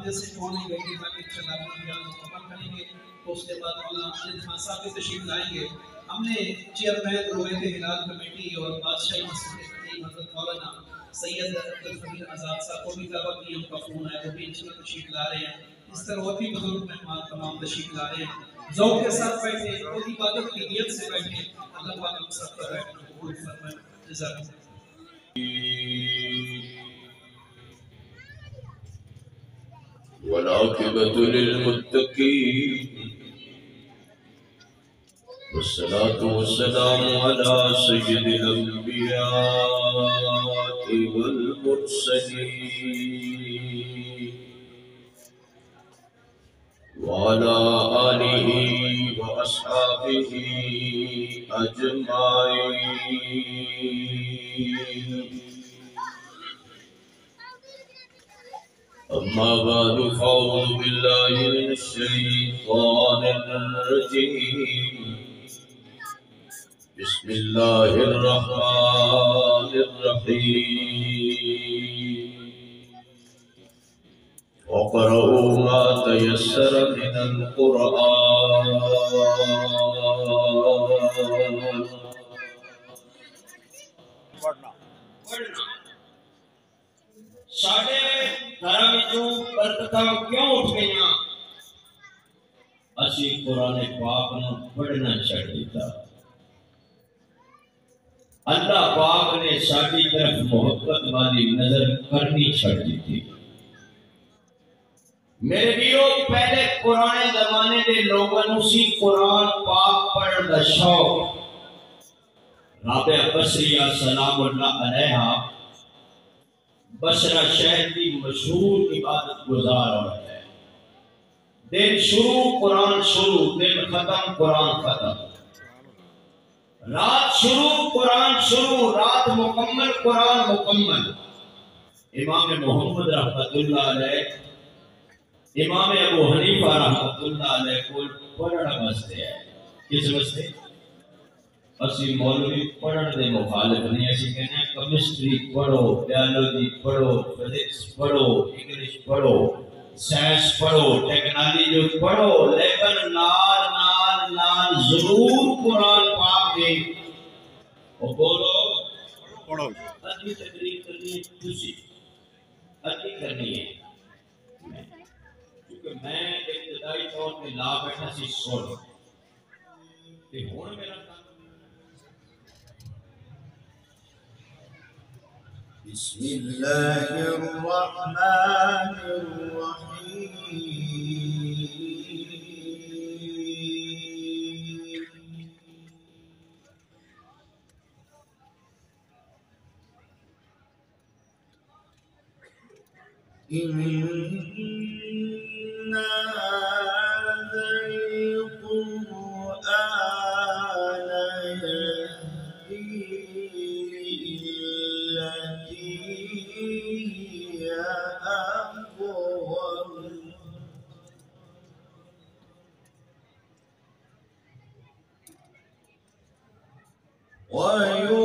मेरे से कौन नहीं गई ताकि इंशाअल्लाह मुकम्मल करेंगे। तो उसके बाद मौलाना अजीज खान साहब भी तशरीफ लाएंगे। हमने चेयरमैन रोयत हिलाल कमेटी और बादशाही मस्जिद के खतीब हज़रत मौलाना सैयद अब्दुल फकीर आज़ाद साहब को भी दावत दी, उनका फ़ोन है, वो भी इंशाअल्लाह तशरीफ ला रहे हैं। इस तरह और भी बुजुर्ग मेहमान तमाम तशरीफ ला रहे हैं। ज़ौक़ के साथ बैठे और इबादत की नियत से बैठे। अल्लाह पाक हम सब का बैठना कबूल फरमाए। जज़ाकल्लाह। वलाकिबतु लिलमुत्तकीन वस्सलातु वस्सलामु अला सय्यिदिल अंबिया वल मुरसलीन व अला आलिहि व अस्हाबिहि अजमाइन। अम्मा बादु फ़अऊज़ु बिल्लाहि मिनश शैतानिर रजीम। बिस्मिल्लाहिर रहमानिर रहीम। वक़रऊ मा तयस्सर मिनल क़ुरआन। साढ़े घर विचों बरकतां क्यों उठ गईयां? असी कुरान पाक नूं पढ़ना छड्ड दिता। अल्लाह पाक ने साडी तरफ मोहब्बत वाली नजर करनी छड्ड दी। मेरे वीरों, पहले पुराने जमाने के लोगों नूं सी कुरान पाक पढ़न दा शौक। राबिया बसरिया सलामुल्लाह अलैहा बसरा शहर की मशहूर इबादत गुजार औरत है। दिन शुरू कुरान शुरू, दिन खत्म कुरान खत्म। रात शुरू कुरान शुरू, रात मुकम्मल कुरान मुकम्मल। इमाम मोहम्मद रहमतुल्लाह अलैह, इमाम अबू हनीफा रहमतुल्लाह अलैह को पढ़ना वास्ते है। किस वास्ते? असी मौलवी पढ़ने के मुखालिफ नहीं। असी कहने केमिस्ट्री पढ़ो, बायोलॉजी पढ़ो, फिजिक्स पढ़ो, इंग्लिश पढ़ो, साइंस पढ़ो, टेक्नोलॉजी पढ़ो, लेकिन नाल नाल नाल जरूर कुरान पाक दे ओ बोलो पढ़ो। अजी तकरीर करनी है, खुशी अजी करनी है। क्योंकि मैं इब्तिदाई तौर पे ला बैठा सी सुन ते हुण मेरा इन्ना हज़ल क़ुरआन यहदी लिल्लती हिय अक़वम।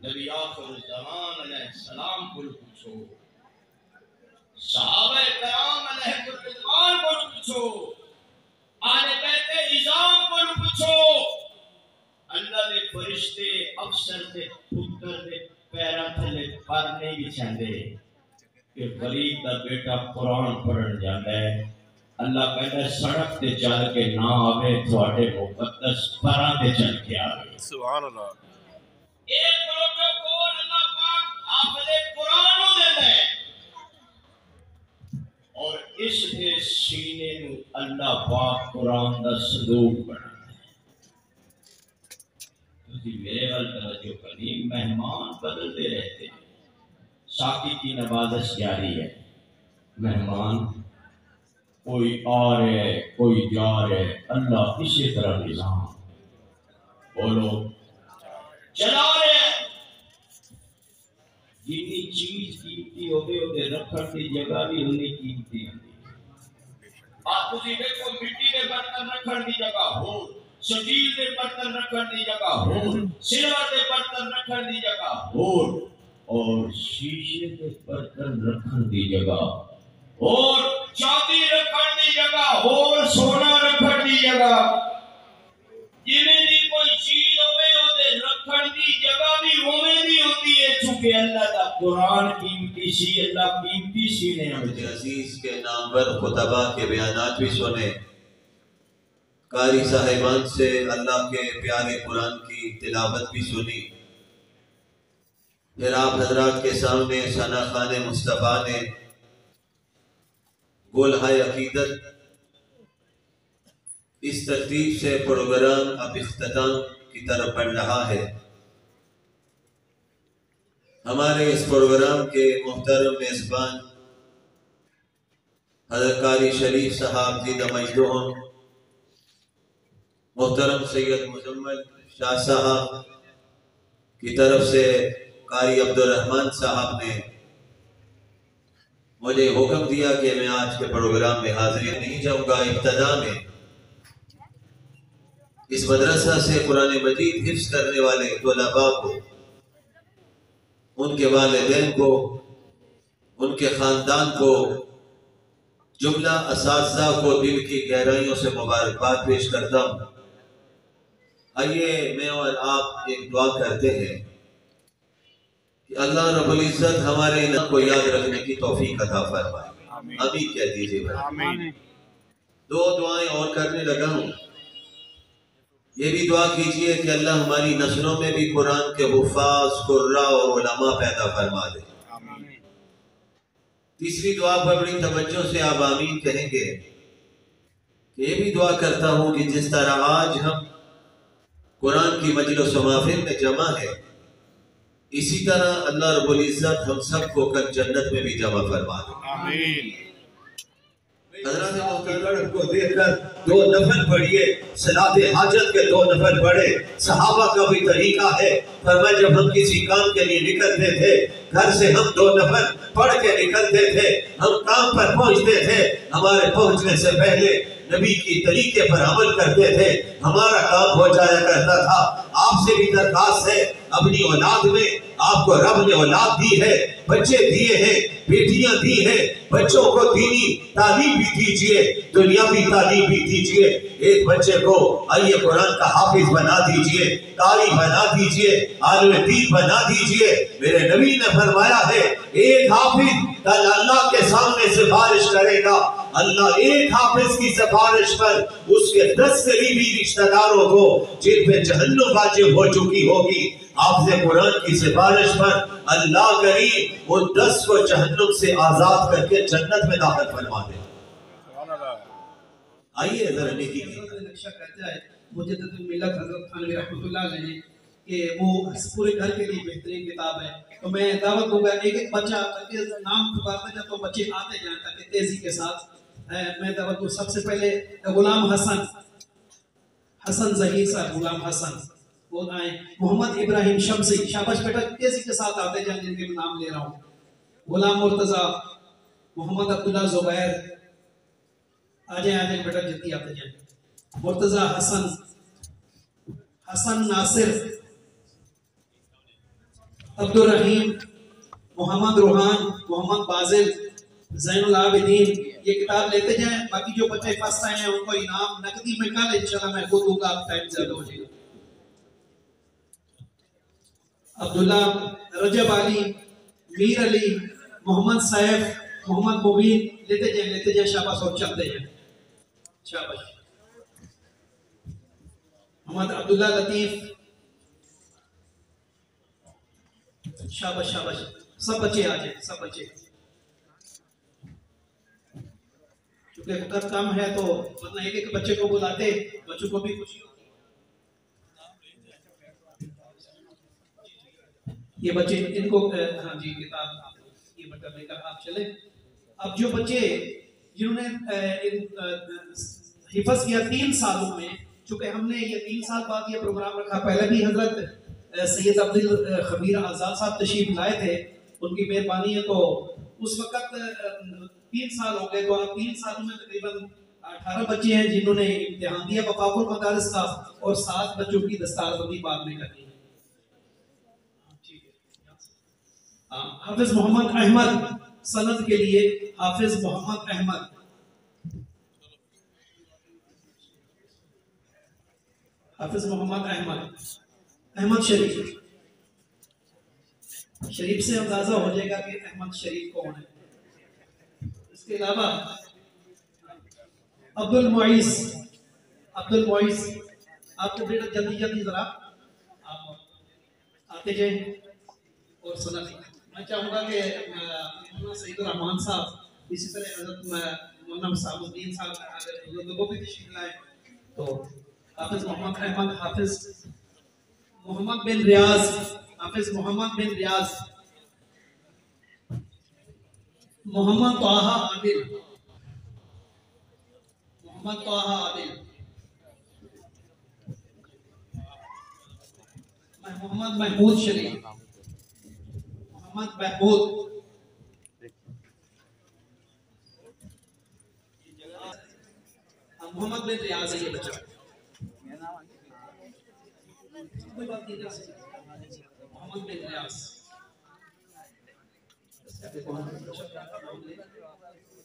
नबी आखिर ज़मान अलैहिस्सलाम को पूछो, सहाबा किराम अलैहिर्रिज़वान को पूछो, आले बैते इज़ाम को पूछो। अल्लाह दे फरिश्ते अफसर दे पुत्र दे पैरां थले पर नहीं बिछांदे कि गरीब दा बेटा कुरान पढ़न जांदा है। अल्लाह कहता सड़क ते चल के ना आवे, थोड़े मुकद्दस परां ते चल के आवे। सुभान अल्लाह। एक प्रोटोकॉल अल्लाह पाक हाफिज़े कुरान नु देंदा है और इस दे सीने नु अल्लाह पाक कुरान दा संदूक बनाता है। तुसी मेरे वाल तवज्जो करी, मेहमान बदलते रहते हैं। साकी की नवाजिश जारी है। मेहमान कोई आ रहे कोई जा रहे, अल्लाह इसी तरह निजाम बोलो चला रहे। जितनी चीज कीमती होगी उसे रखने की जगह भी उन्नी कीमती होगी। आप उसी देखो मिट्टी के बर्तन रखने की जगह हो, स्टील के बर्तन रखने की जगह हो, सिल्वर के बर्तन रखने की जगह हो, और शीशे के बर्तन रखने की जगह, और चांदी रखने की जगह, और सोना रखने की जगह। जिन्हें भी कोई चीज होवे उसे रखने की जगह भी उमें भी होती है। चूंकि अल्लाह का कुरान कीमती सी, अल्लाह कीमती सी ने अपने अजीज के नाम पर खुतबा के बयानात भी सुने, कारी साहिबान से अल्लाह के प्यारे कुरान की तिलावत भी सुनी। फिर आप हजरात के सामने सना खान मुस्तफ़ा ने गोलहाय अकीदत इस तरतीब से प्रोग्राम अब इख्तिताम की तरफ बढ़ रहा है। हमारे इस प्रोग्राम के मोहतरम मेज़बान हज़रत कारी शरीफ साहब जी दमजदों, मोहतरम सैयद मुजम्मल शाह साहब की तरफ से कारी अब्दुर्रहमान साहब ने मुझे हुक्म दिया कि मैं आज के प्रोग्राम में हाजिर नहीं जाऊंगा। इब्तदा में इस मदरसा से कुरान मजीद हिफ्ज़ करने वाले तलबा को, उनके वालिदैन को, उनके ख़ानदान को, जुमला असातिज़ा को दिल की गहराइयों से मुबारकबाद पेश करता हूँ। आइए मैं और आप एक दुआ करते हैं कि अल्लाह रब्बुल इज़्ज़त हमारे नाम को याद रखने की तौफीक अता फरमाए। आमीन कह दीजिए भाई। दो दुआएं और करने लगा हूँ। ये भी दुआ कीजिए कि अल्लाह हमारी नस्लों में भी कुरान के हुफ़ाज़, कुर्रा और उलमा पैदा फरमा दे। तीसरी दुआ पर बड़ी तवज्जो से आप आमीन कहेंगे कि ये भी दुआ करता हूँ कि जिस तरह आज हम कुरान की मजलिस व महफिल में जमा है, इसी तरह अल्लाह रब्बुल इज़्ज़त हम सबको कल जन्नत में भी जमा फरमा दे। हज़रत मोहतरम को देखकर दो नफल पढ़िए, सलाते हाजत के दो नफल पढ़े। सहाबा का भी तरीका है, फरमाया जब हम किसी काम के लिए निकलते थे घर से हम दो नफल पढ़ के निकलते थे। हम काम पर पहुंचते थे, हमारे पहुंचने से पहले नबी की तरीके पर अमल करते थे, हमारा काम हो जाया करता था। आपसे भी दरखास्त है, अपनी औलाद में आपको रब ने औलाद दी है, बच्चे दिए हैं, बेटियां दी हैं, बच्चों को दीनी तालीम भी दीजिए, दुनियावी तालीम भी दीजिए। एक बच्चे को आइए कुरान का हाफिज बना दीजिए, कारी बना दीजिए, आलिम दीन बना दीजिए। मेरे नबी ने फरमाया है एक हाफिज कल अल्लाह के सामने सिफारिश करेगा, अल्लाह एक हाफिज की सिफारिश पर उसके 10 करीबी रिश्तेदारों को जिन पे जहन्नुम वाजिब हो चुकी होगी, आपसे कुरान की सिफारिश पर अल्लाह करीम वो 10 को जहन्नुम से आजाद करके जन्नत में दाखिल फरमा दे। आइए जरा देखिए नक्शा कहता है मुजद्दिद मिल्लत हज़रत थानवी रहमतुल्लाह अलैहि कि वो पूरे घर के लिए बेहतरीन किताब है। तो मैं दावत दूंगा एक एक बच्चा नाम पुकारते जाए तो बच्चे आते जाए ताकि तेजी के साथ मैं दावत दूं। सबसे पहले गुलाम हसन, हसन जहीर साहब, गुलाम हसन वो आए। मोहम्मद इब्राहिम शमसी, शाबाश बेटा तेजी के साथ आते जाए जिनके मैं नाम ले रहा हूँ। गुलाम मुर्तजा, मोहम्मद अब्दुल्ला जुबैर, आ जाए बेटा जल्दी आते जाए। मुर्तजा हसन, हसन नासिर, अब्दुल रहीम, मोहम्मद रूहान, मोहम्मद बाजिल, ज़ैनुल आबिदीन। ये किताब लेते जाएं। बाकी जो बच्चे फर्स्ट आए हैं उनको इनाम नकदी में कल इंशाल्लाह मैं खुद दूंगा, टाइम ज्यादा हो जाएगा। अब्दुल्ला, रजब अली, मीर अली, मोहम्मद सैफ, मोहम्मद मुबीन, लेते जाए शाबाश और चलते जाए शाबाश। मोहम्मद अब्दुल्ला लतीफ, शाबाश शाबाश। सब बच्चे आ जाए, सब बच्चे, क्योंकि वक्त कम है तो वरना एक एक बच्चे को बुलाते बच्चों को भी खुशी होती। ये बच्चे इनको हाँ जी किताब कर लेकर आप चले। अब जो बच्चे जिन्होंने हिफज किया 3 सालों में, चूंकि हमने ये 3 साल बाद ये प्रोग्राम रखा, पहले भी हजरत सैयद अब्दुल खबीर आज़ाद साहब तशरीफ लाए थे, उनकी मेहरबानी है। तो उस वक्त 3 साल हो गए, तो अब 3 सालों में तकरीबन 18 बच्चे हैं जिन्होंने इम्तिहान दिया वफाकुल मदारिस का, और 7 बच्चों की दस्तारबंदी बाद में करनी है। हाफिज मोहम्मद अहमद सनद के लिए हाफिज मोहम्मद अहमद। हाफिज मोहम्मद अहमद, अहमद शरीफ। शरीफ से अंदाजा हो जाएगा कि अहमद शरीफ कौन है। इसके अलावा अब्दुल मुईस, अब्दुल मुईस, आप तो बेटा जल्दी जल्दी जरा आप आते जाए और सुना। मैं चाहूँगा कि सईदुर रहमान साहब, इसी तरह हज़रत मौलाना सामुद्दीन साहब अगर लोगों को भी तशरीफ लाए, तो हाफिज मोहम्मद अहमद, हाफिज मोहम्मद बिन रियाज, हाफिज मोहम्मद बिन रियाज, मोहम्मद ताहा आदिल, मोहम्मद ताहा आदिल, मोहम्मद महमूद शरीफ, मोहम्मद महमूद, मोहम्मद बिन रियाज है ये बच्चा। मोहम्मद बिन रियाज,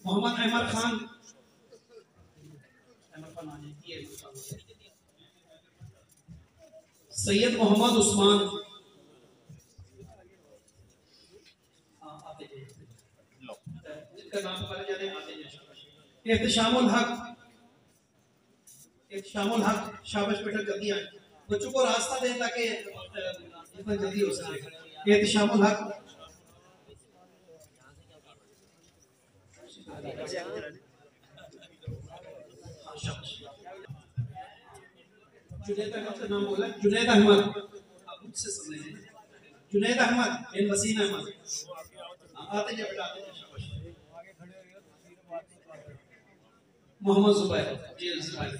मोहम्मद अहमद खान, सैयद मोहम्मद उस्मान, जिनका नाम पता जाने आते हैं। एहतशामुल हक, एहतशामुल हक शाबाश बेटा जल्दी आए, बच्चों को रास्ता दें ताकि जितना जल्दी हो सके। एहतशामुल हक, जुनैद अहमद का नाम बोला, जुनैद अहमद, आप मुझसे सुन रहे हैं। जुनैद अहमद बिन वसीम अहमद, आते जाए बेटा आते जाए, शाबाश। मोहम्मद जुबैर, जी जुबैर,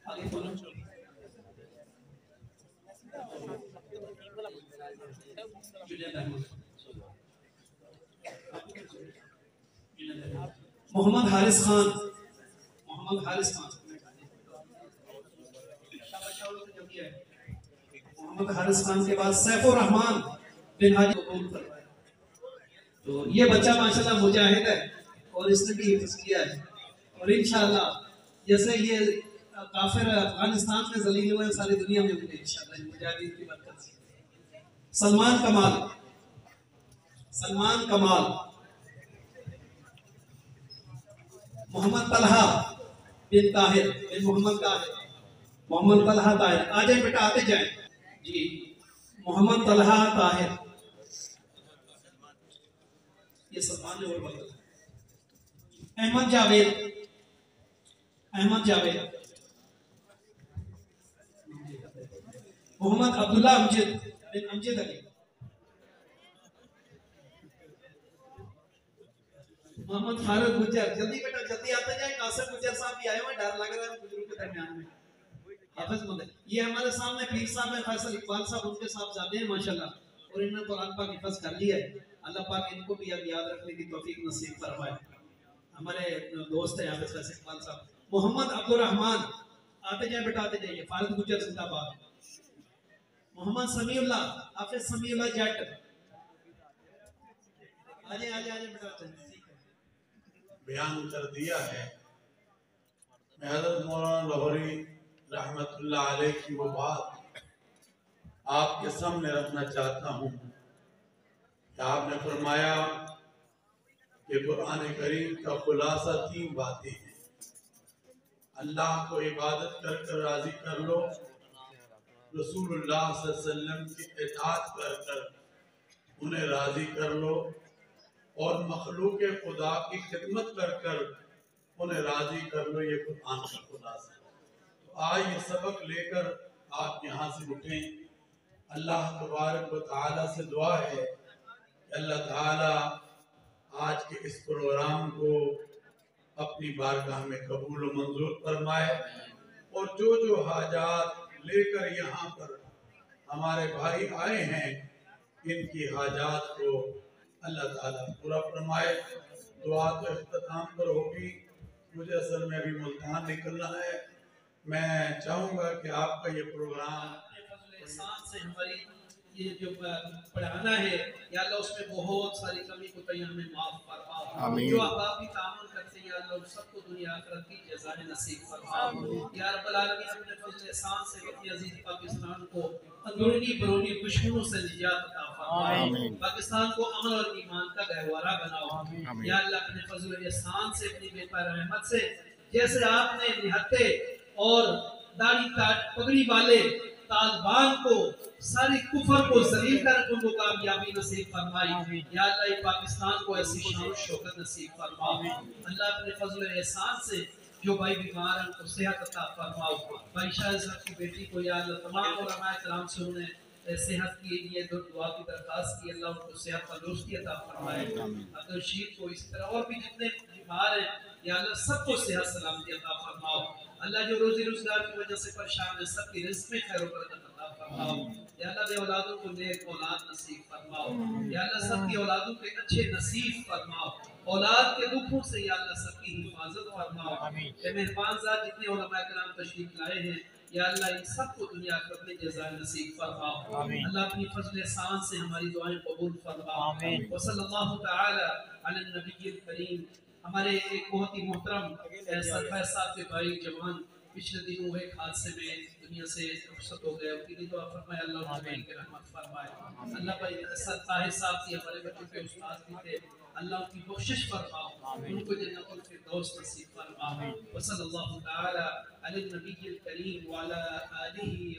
आगे बोलो। जुनैद अहमद, मोहम्मद हारिस खान, मोहम्मद हारिस खान, मोहम्मद हारिस खान के बाद सैफुर रहमान बिन हाजी कबूल करवाए। तो ये बच्चा माशाल्लाह मुजाहिद है और इसने भी हिफ्ज़ किया है, और इंशाअल्लाह जैसे ये काफिर अफगानिस्तान में ज़लील हुए सारी दुनिया में होंगे इंशाअल्लाह मुजाहिदीन की बरकत से। सलमान कमाल, सलमान कमाल, मोहम्मद तलहा बिन ताहिर बिन मोहम्मद ताहिर, मोहम्मद तलहा ताहिर, आ जाए बेटा आते जाए जी। मोहम्मद तलहा ताहिर, ये सलमान ने और बोला। अहमद जावेद, अहमद जावेद, मोहम्मद अब्दुल्ला अमजद बिन अमजद अली, मोहम्मद फारूक गुज्जर, जल्दी बेटा जल्दी आते जाए। कासिम गुज्जर साहब भी आए हुए, डर लग रहा है बुजुर्ग के दरमियान में। हाफिज मंदिर, ये हमारे सामने पीर साहब है फैसल इकबाल साहब, उनके साहब जाते हैं माशाल्लाह, और इन्होंने कुरान पाक हिफ्ज़ कर लिया है। अल्लाह पाक इनको भी अब याद रखने की तौफीक नसीब फरमाए। हमारे दोस्त है हाफिज फैसल इकबाल साहब। मोहम्मद अब्दुल रहमान, आते जाए बेटा आते जाइए। फारूक गुज्जर जिंदाबाद। मोहम्मद समीउल्लाह, हाफिज समीउल्लाह जट, आजे आजे आजे बेटा। बयान कर दिया है। मैं हज़रत मौलाना लाहौरी रहमतुल्लाह अलैह की वो बात आपके सामने रखना चाहता हूँ कि आपने फरमाया कि कुरान करीम का खुलासा 3 बातें हैं। अल्लाह को इबादत कर कर राजी कर लो, रसूलुल्लाह सल्लल्लाहु अलैहि वसल्लम की इताअत कर कर उन्हें राजी कर लो, और मखलूक खुदा की खिदमत कर कर उन्हें राजी कर लो। ये कुरान का खुलासा है। तो आज ये सबक लेकर आप यहाँ से उठें। अल्लाह तबारक व तआला से दुआ है अल्लाह ताला आज के इस प्रोग्राम को अपनी बारगाह में कबूल व मंजूर फरमाए और जो हाजात लेकर यहाँ पर हमारे भाई आए हैं इनकी हाजात को अल्लाह ताला पूरा फरमाए। दुआ तो इख्तिताम पर होगी, मुझे असल में अभी मुल्तान निकलना है। मैं चाहूँगा कि आपका ये प्रोग्राम से हमारी ये जो पढ़ाना है या अल्लाह उसमें बहुत सारी कमी को हमें माफ फरमा। जो आप भी तामुल करते हैं या अल्लाह सबको दुनिया आखिरत की जज़ा नसीब फरमा। या रब्बल आलमीन अपने फजल एहसान से अपने अजीज पाकिस्तान को अंदरूनी बरूनी दुश्मनों से निजात अता फरमा। पाकिस्तान को अमन और ईमान का गहवारा बनाओ। या अल्लाह अपने फजल एहसान से अपनी बेपनाह रहमत से जैसे आपने निहत्ते और दाढ़ी पगड़ी वाले तालिबान को सारी कुफर को जलील कर उनको कामयाबी नसीब फरमाई। या अल्लाह पाकिस्तान को ऐसी शान शौकत नसीब फरमा। अल्लाह अपने फजल एहसान से जो भाई बीमार हैं उनको सेहत अता फरमाओ। भाई शाह साहब की बेटी को या अल्लाह तमाम उलमाए किराम से उन्हें सेहत के लिए दुआ की दरखास्त की, अल्लाह उनको सेहत तंदुरुस्ती अता फरमाए। अब्दुल शीर को इस तरह और भी जितने बीमार हैं या अल्लाह सबको सेहत सलामती अता फरमाओ। अल्लाह जो रोजी रोजगार की वजह से परेशान है सबकी रिज़्क़ में खैर बरकत अता फरमाओ। या अल्लाह बे औलादों को नेक औलाद नसीब फरमाओ। या अल्लाह सबकी औलादों के अच्छे नसीब फरमाओ। औलाद के दुखों से या अल्लाह सबकी हिफाजत फरमाओ। ए मेहरबान ज़ात जितने उलमा किराम तशरीफ लाए हैं या अल्लाह इन सबको दुनिया आखिरत में जज़ा नसीब फरमाओ। अल्लाह अपनी फजल एहसान से हमारी दुआएं कबूल फरमाओ। व सल्लल्लाहु तआला अला नबील करीम। हमारे एक बहुत ही मोहतरम सरफराज साहब के भाई जवान पिछले दिनों हुए एक हादसे में दुनिया से रुखसत हो गए। उनकी भी दुआ फरमाए, अल्लाह उन्हें की रहमत फरमाए। अल्लाह भाई ताहिर साहब की हमारे बच्चों के उस्ताद भी थे, अल्लाह उनकी बख्शिश फरमाओ, उनको जन्नतुल फिरदौस नसीब फरमाओ। व सल्लल्लाहु तआला अला नबील करीम व अला आलिहि